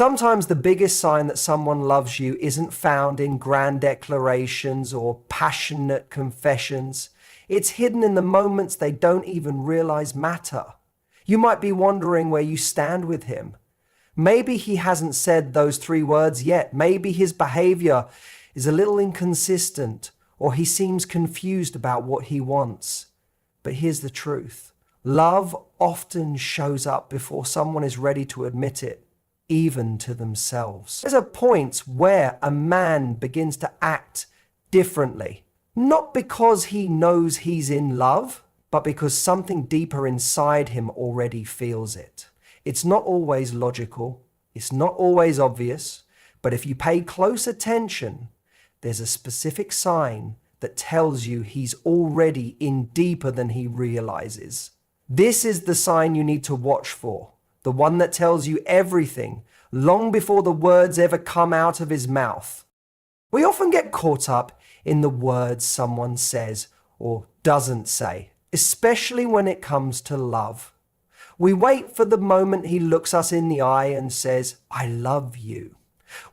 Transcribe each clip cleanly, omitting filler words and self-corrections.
Sometimes the biggest sign that someone loves you isn't found in grand declarations or passionate confessions. It's hidden in the moments they don't even realize matter. You might be wondering where you stand with him. Maybe he hasn't said those 3 words yet. Maybe his behavior is a little inconsistent, or he seems confused about what he wants. But here's the truth. Love often shows up before someone is ready to admit it, even to themselves. There's a point where a man begins to act differently, not because he knows he's in love, but because something deeper inside him already feels it. It's not always logical, it's not always obvious, but if you pay close attention, there's a specific sign that tells you he's already in deeper than he realizes. This is the sign you need to watch for, the one that tells you everything long before the words ever come out of his mouth. We often get caught up in the words someone says or doesn't say, especially when it comes to love. We wait for the moment he looks us in the eye and says, "I love you."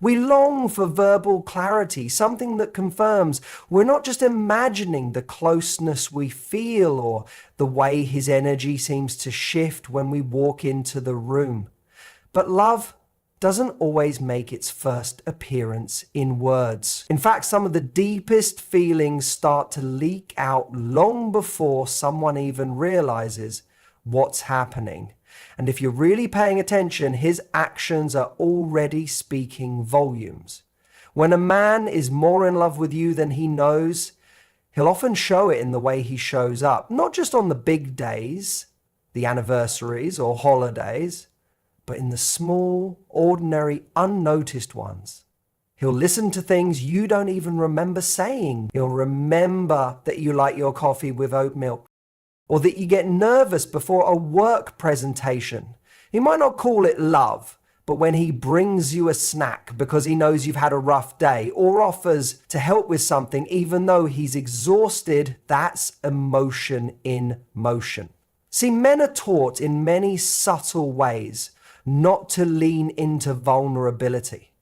We long for verbal clarity, something that confirms we're not just imagining the closeness we feel or the way his energy seems to shift when we walk into the room. But love doesn't always make its first appearance in words. In fact, some of the deepest feelings start to leak out long before someone even realizes what's happening. And if you're really paying attention, his actions are already speaking volumes. When a man is more in love with you than he knows, he'll often show it in the way he shows up, not just on the big days, the anniversaries or holidays, but in the small, ordinary, unnoticed ones. He'll listen to things you don't even remember saying. He'll remember that you like your coffee with oat milk, or that you get nervous before a work presentation. He might not call it love, but when he brings you a snack because he knows you've had a rough day, or offers to help with something even though he's exhausted, that's emotion in motion. See, men are taught in many subtle ways not to lean into vulnerability.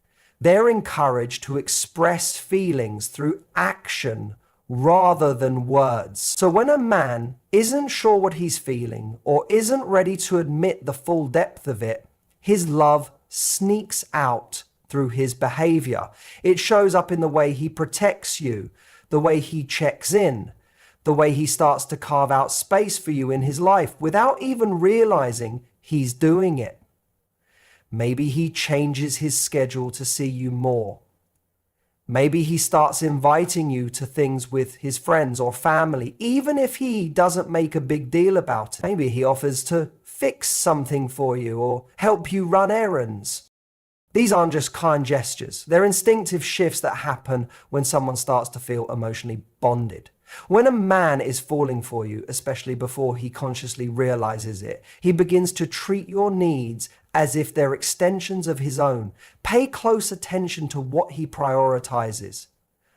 They're encouraged to express feelings through action rather than words. So when a man isn't sure what he's feeling or isn't ready to admit the full depth of it, his love sneaks out through his behavior. It shows up in the way he protects you, the way he checks in, the way he starts to carve out space for you in his life without even realizing he's doing it. Maybe he changes his schedule to see you more. Maybe he starts inviting you to things with his friends or family, even if he doesn't make a big deal about it. Maybe he offers to fix something for you or help you run errands. These aren't just kind gestures. They're instinctive shifts that happen when someone starts to feel emotionally bonded. When a man is falling for you, especially before he consciously realizes it, he begins to treat your needs as if they're extensions of his own. Pay close attention to what he prioritizes.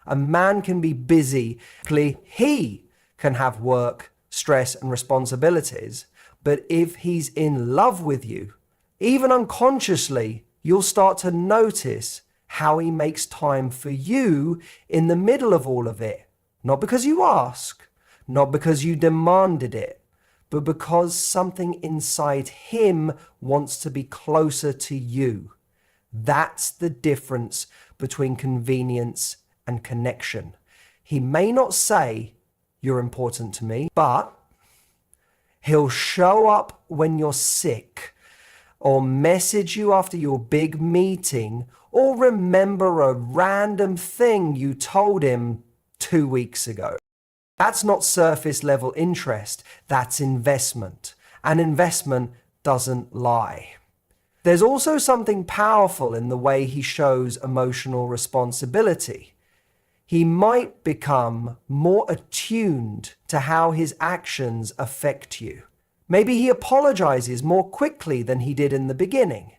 A man can be busy. He can have work, stress, and responsibilities. But if he's in love with you, even unconsciously, you'll start to notice how he makes time for you in the middle of all of it. Not because you ask, not because you demanded it, but because something inside him wants to be closer to you. That's the difference between convenience and connection. He may not say, "You're important to me," but he'll show up when you're sick, or message you after your big meeting, or remember a random thing you told him 2 weeks ago. That's not surface level interest, that's investment. And investment doesn't lie. There's also something powerful in the way he shows emotional responsibility. He might become more attuned to how his actions affect you. Maybe he apologizes more quickly than he did in the beginning.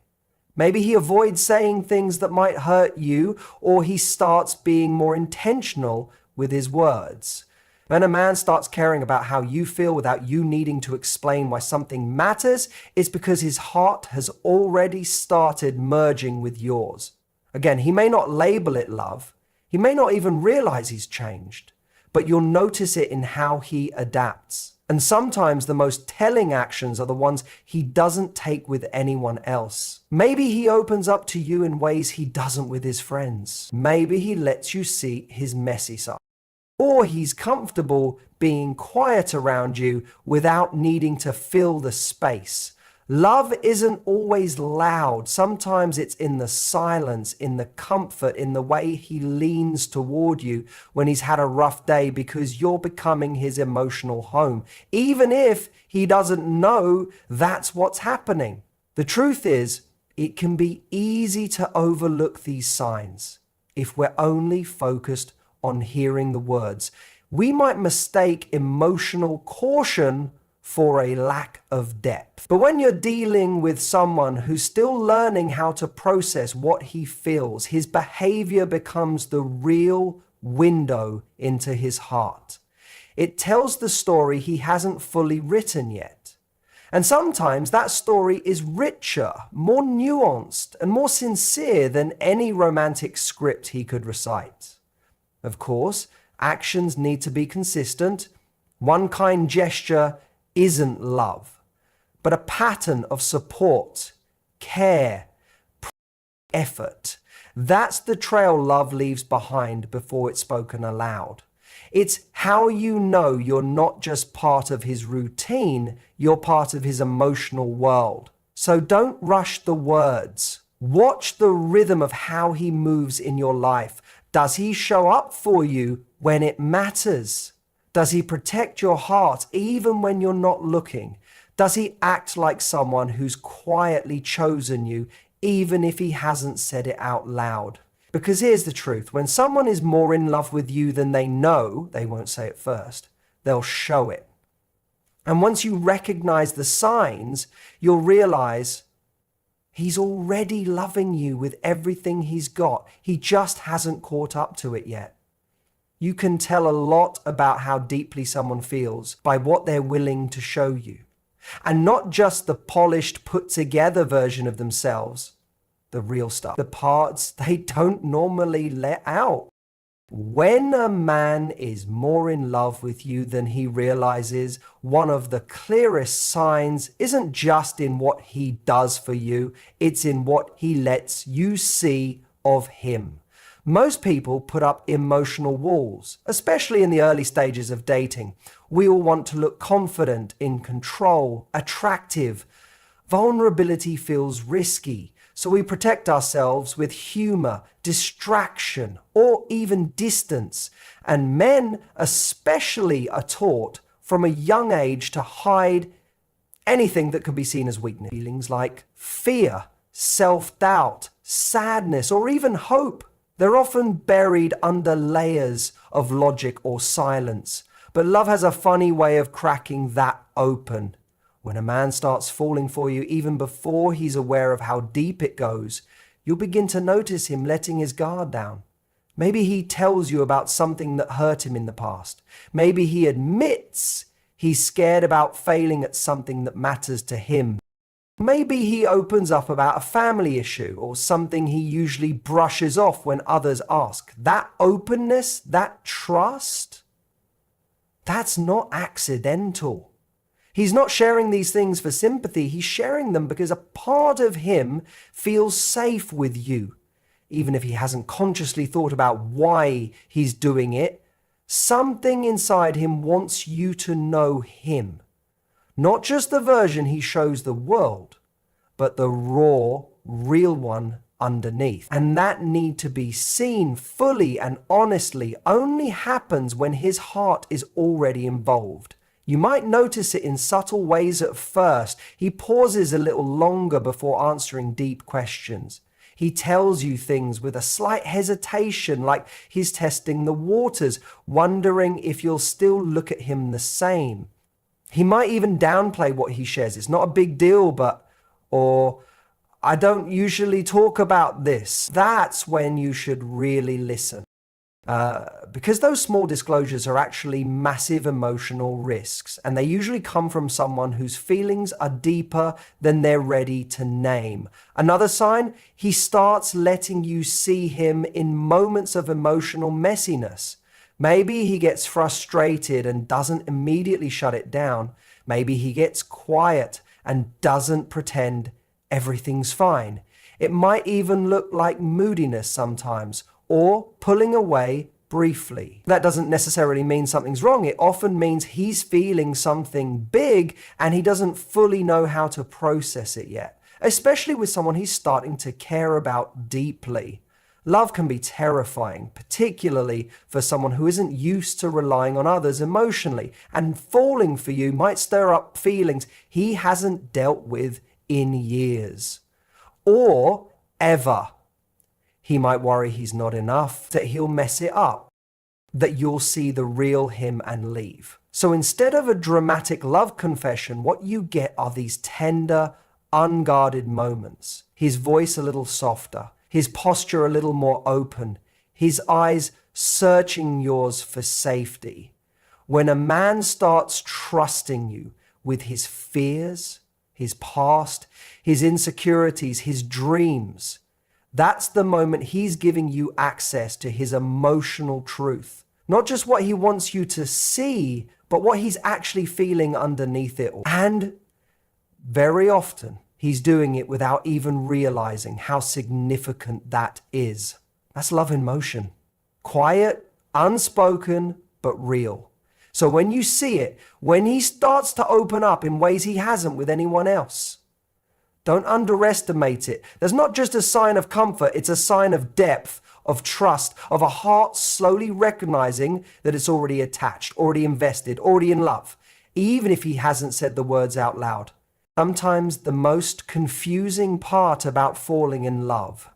Maybe he avoids saying things that might hurt you, or he starts being more intentional with his words. When a man starts caring about how you feel without you needing to explain why something matters, it's because his heart has already started merging with yours. Again, he may not label it love. He may not even realize he's changed, but you'll notice it in how he adapts. And sometimes the most telling actions are the ones he doesn't take with anyone else. Maybe he opens up to you in ways he doesn't with his friends. Maybe he lets you see his messy side. Or he's comfortable being quiet around you without needing to fill the space. Love isn't always loud. Sometimes it's in the silence, in the comfort, in the way he leans toward you when he's had a rough day because you're becoming his emotional home, even if he doesn't know that's what's happening. The truth is, it can be easy to overlook these signs if we're only focused on hearing the words. We might mistake emotional caution for a lack of depth. But when you're dealing with someone who's still learning how to process what he feels, his behavior becomes the real window into his heart. It tells the story he hasn't fully written yet. And sometimes that story is richer, more nuanced, and more sincere than any romantic script he could recite. Of course, actions need to be consistent. One kind gesture isn't love, but a pattern of support, care, effort. That's the trail love leaves behind before it's spoken aloud. It's how you know you're not just part of his routine, you're part of his emotional world. So don't rush the words. Watch the rhythm of how he moves in your life. Does he show up for you when it matters? Does he protect your heart even when you're not looking? Does he act like someone who's quietly chosen you even if he hasn't said it out loud? Because here's the truth. When someone is more in love with you than they know, they won't say it first. They'll show it. And once you recognize the signs, you'll realize he's already loving you with everything he's got. He just hasn't caught up to it yet. You can tell a lot about how deeply someone feels by what they're willing to show you. And not just the polished, put together version of themselves, the real stuff, the parts they don't normally let out. When a man is more in love with you than he realizes, one of the clearest signs isn't just in what he does for you, it's in what he lets you see of him. Most people put up emotional walls, especially in the early stages of dating. We all want to look confident, in control, attractive. Vulnerability feels risky, so we protect ourselves with humor, distraction, or even distance. And men especially are taught from a young age to hide anything that can be seen as weakness. Feelings like fear, self-doubt, sadness, or even hope. They're often buried under layers of logic or silence. But love has a funny way of cracking that open. When a man starts falling for you, even before he's aware of how deep it goes, you'll begin to notice him letting his guard down. Maybe he tells you about something that hurt him in the past. Maybe he admits he's scared about failing at something that matters to him. Maybe he opens up about a family issue or something he usually brushes off when others ask. That openness, that trust, that's not accidental. He's not sharing these things for sympathy. He's sharing them because a part of him feels safe with you. Even if he hasn't consciously thought about why he's doing it, something inside him wants you to know him. Not just the version he shows the world, but the raw, real one underneath. And that need to be seen fully and honestly only happens when his heart is already involved. You might notice it in subtle ways at first. He pauses a little longer before answering deep questions. He tells you things with a slight hesitation, like he's testing the waters, wondering if you'll still look at him the same. He might even downplay what he shares. It's not a big deal, or I don't usually talk about this. That's when you should really listen. Because those small disclosures are actually massive emotional risks, and they usually come from someone whose feelings are deeper than they're ready to name. Another sign, he starts letting you see him in moments of emotional messiness. Maybe he gets frustrated and doesn't immediately shut it down. Maybe he gets quiet and doesn't pretend everything's fine. It might even look like moodiness sometimes, or pulling away briefly. That doesn't necessarily mean something's wrong. It often means he's feeling something big and he doesn't fully know how to process it yet, especially with someone he's starting to care about deeply. Love can be terrifying, particularly for someone who isn't used to relying on others emotionally, and falling for you might stir up feelings he hasn't dealt with in years or ever. He might worry he's not enough, that he'll mess it up, that you'll see the real him and leave. So instead of a dramatic love confession, what you get are these tender, unguarded moments. His voice a little softer, his posture a little more open, his eyes searching yours for safety. When a man starts trusting you with his fears, his past, his insecurities, his dreams, that's the moment he's giving you access to his emotional truth. Not just what he wants you to see, but what he's actually feeling underneath it all. And very often, he's doing it without even realizing how significant that is. That's love in motion. Quiet, unspoken, but real. So when you see it, when he starts to open up in ways he hasn't with anyone else, don't underestimate it. There's not just a sign of comfort, it's a sign of depth, of trust, of a heart slowly recognizing that it's already attached, already invested, already in love, even if he hasn't said the words out loud. Sometimes the most confusing part about falling in love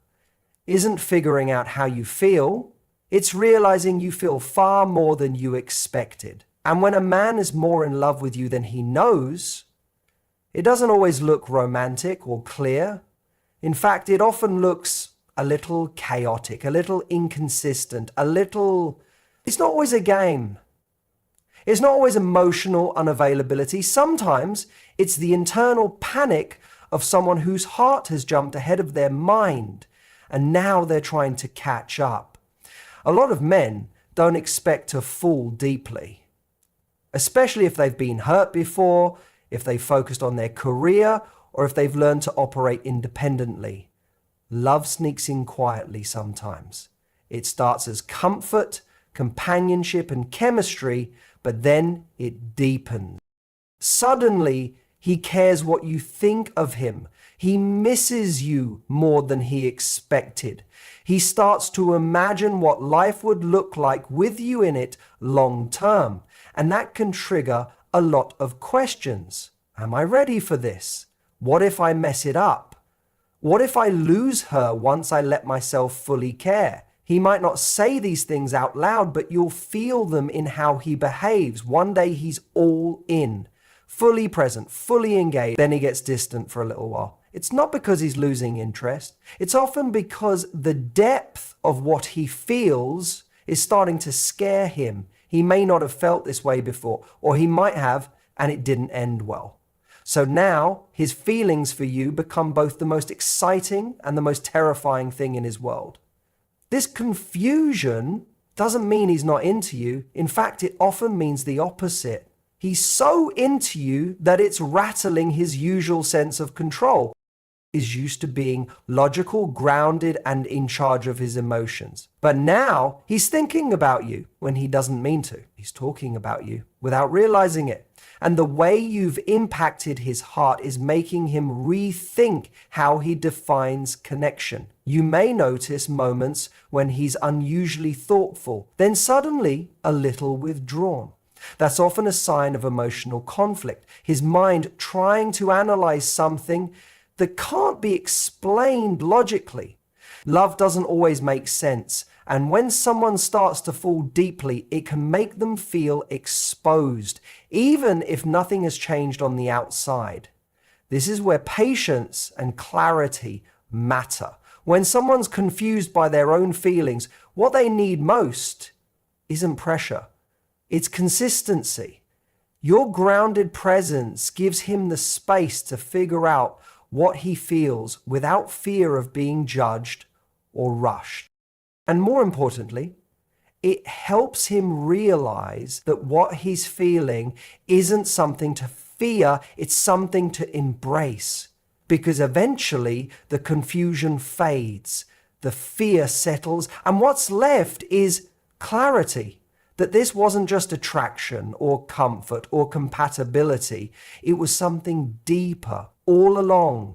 isn't figuring out how you feel, it's realizing you feel far more than you expected. And when a man is more in love with you than he knows, it doesn't always look romantic or clear. In fact, it often looks a little chaotic, a little inconsistent, it's not always a game. It's not always emotional unavailability. Sometimes it's the internal panic of someone whose heart has jumped ahead of their mind, and now they're trying to catch up. A lot of men don't expect to fall deeply, especially if they've been hurt before, if they've focused on their career, or if they've learned to operate independently. Love sneaks in quietly sometimes. It starts as comfort, companionship, and chemistry, but then it deepens. Suddenly, he cares what you think of him. He misses you more than he expected. He starts to imagine what life would look like with you in it long term, and that can trigger a lot of questions. Am I ready for this? What if I mess it up? What if I lose her once I let myself fully care? He might not say these things out loud, but you'll feel them in how he behaves. One day he's all in, fully present, fully engaged. Then he gets distant for a little while. It's not because he's losing interest. It's often because the depth of what he feels is starting to scare him. He may not have felt this way before, or he might have, and it didn't end well. So now his feelings for you become both the most exciting and the most terrifying thing in his world. This confusion doesn't mean he's not into you. In fact, it often means the opposite. He's so into you that it's rattling his usual sense of control. Is used to being logical, grounded, and in charge of his emotions. But now he's thinking about you when he doesn't mean to. He's talking about you without realizing it. And the way you've impacted his heart is making him rethink how he defines connection. You may notice moments when he's unusually thoughtful, then suddenly a little withdrawn. That's often a sign of emotional conflict. His mind trying to analyze something that can't be explained logically. Love doesn't always make sense, and when someone starts to fall deeply, it can make them feel exposed, even if nothing has changed on the outside. This is where patience and clarity matter. When someone's confused by their own feelings, what they need most isn't pressure, it's consistency. Your grounded presence gives him the space to figure out what he feels without fear of being judged or rushed. And more importantly, it helps him realize that what he's feeling isn't something to fear, it's something to embrace. Because eventually the confusion fades, the fear settles, and what's left is clarity. That this wasn't just attraction or comfort or compatibility. It was something deeper all along.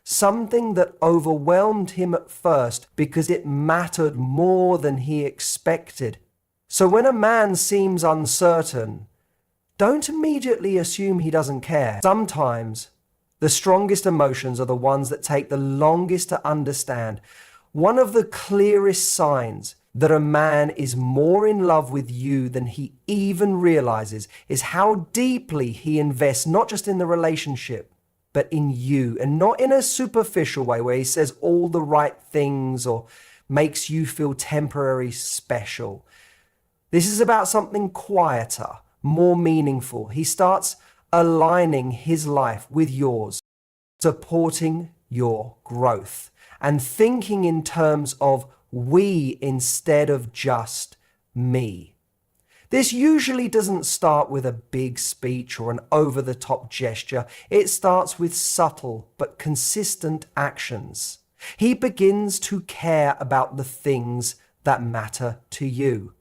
Something that overwhelmed him at first because it mattered more than he expected. So when a man seems uncertain, don't immediately assume he doesn't care. Sometimes the strongest emotions are the ones that take the longest to understand. One of the clearest signs that a man is more in love with you than he even realizes is how deeply he invests, not just in the relationship, but in you, and not in a superficial way where he says all the right things or makes you feel temporarily special. This is about something quieter, more meaningful. He starts aligning his life with yours, supporting your growth, and thinking in terms of we instead of just me. This usually doesn't start with a big speech or an over-the-top gesture. It starts with subtle but consistent actions. He begins to care about the things that matter to you.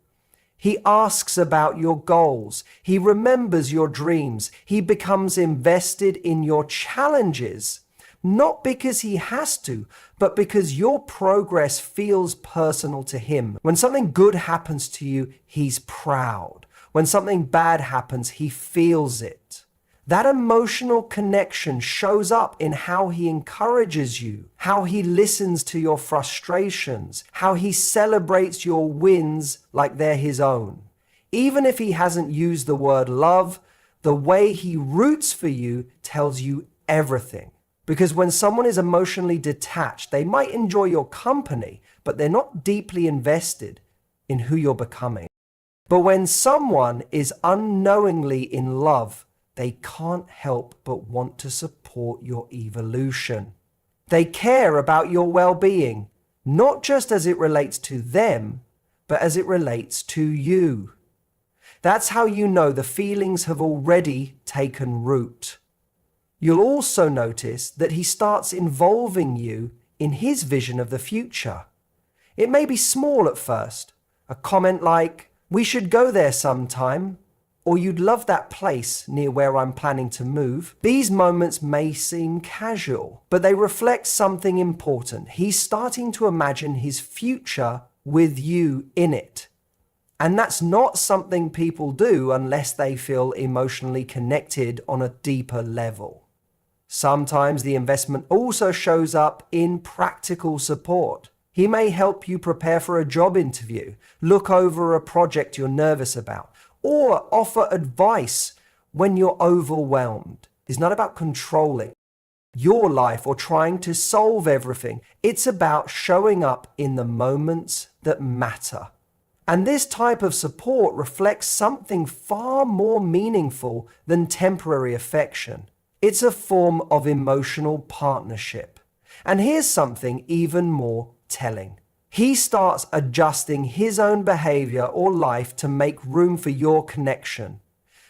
He asks about your goals. He remembers your dreams. He becomes invested in your challenges. Not because he has to, but because your progress feels personal to him. When something good happens to you, he's proud. When something bad happens, he feels it. That emotional connection shows up in how he encourages you, how he listens to your frustrations, how he celebrates your wins like they're his own. Even if he hasn't used the word love, the way he roots for you tells you everything. Because when someone is emotionally detached, they might enjoy your company, but they're not deeply invested in who you're becoming. But when someone is unknowingly in love, they can't help but want to support your evolution. They care about your well-being, not just as it relates to them, but as it relates to you. That's how you know the feelings have already taken root. You'll also notice that he starts involving you in his vision of the future. It may be small at first, a comment like, "We should go there sometime," or "You'd love that place near where I'm planning to move." These moments may seem casual, but they reflect something important. He's starting to imagine his future with you in it. And that's not something people do unless they feel emotionally connected on a deeper level. Sometimes the investment also shows up in practical support. He may help you prepare for a job interview, look over a project you're nervous about, or offer advice when you're overwhelmed. It's not about controlling your life or trying to solve everything. It's about showing up in the moments that matter. And this type of support reflects something far more meaningful than temporary affection. It's a form of emotional partnership. And here's something even more telling. He starts adjusting his own behavior or life to make room for your connection.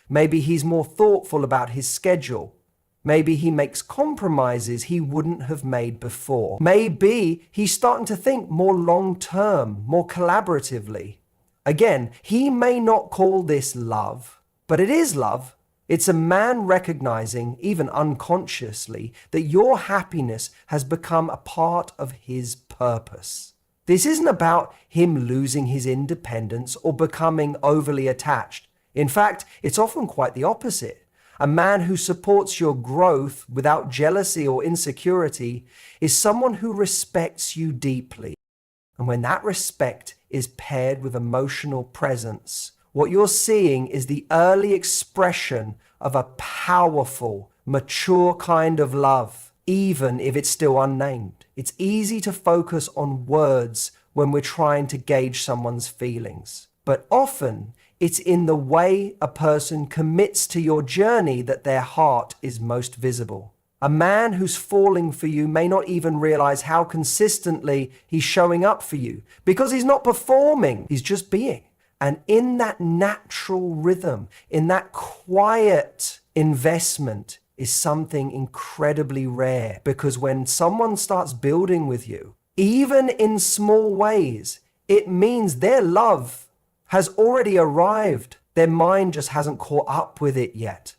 Maybe he's more thoughtful about his schedule. Maybe he makes compromises he wouldn't have made before. Maybe he's starting to think more long-term, more collaboratively. Again, he may not call this love, but it is love. It's a man recognizing, even unconsciously, that your happiness has become a part of his purpose. This isn't about him losing his independence or becoming overly attached. In fact, it's often quite the opposite. A man who supports your growth without jealousy or insecurity is someone who respects you deeply. And when that respect is paired with emotional presence, what you're seeing is the early expression of a powerful, mature kind of love. even if it's still unnamed. It's easy to focus on words when we're trying to gauge someone's feelings. But often, it's in the way a person commits to your journey that their heart is most visible. A man who's falling for you may not even realize how consistently he's showing up for you because he's not performing, he's just being. And in that natural rhythm, in that quiet investment, is something incredibly rare, because when someone starts building with you, even in small ways, it means their love has already arrived. Their mind just hasn't caught up with it yet.